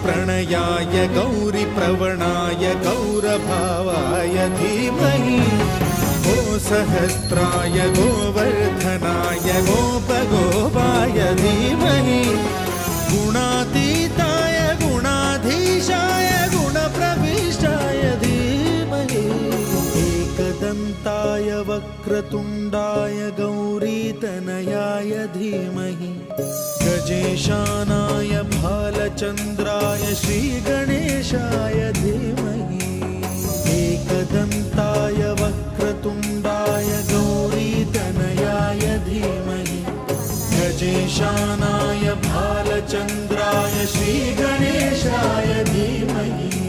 प्रणयाय गौरीप्रवणाय गौरभावाय धीमहि गो सहस्राय गोवर्धनाय गोपगोपाय धीमहि गुणातीताय गुणाधीशाय गुणप्रविष्टाय धीमहि एकदन्ताय वक्रतुण्डाय गौरीतनयाय धीमहि गजेशानाय भालचन्द्राय श्रीगणेशाय धीमहि एकदन्ताय वक्रतुण्डाय गौरीतनयाय धीमहि गजेशानाय भालचन्द्राय श्रीगणेशाय धीमहि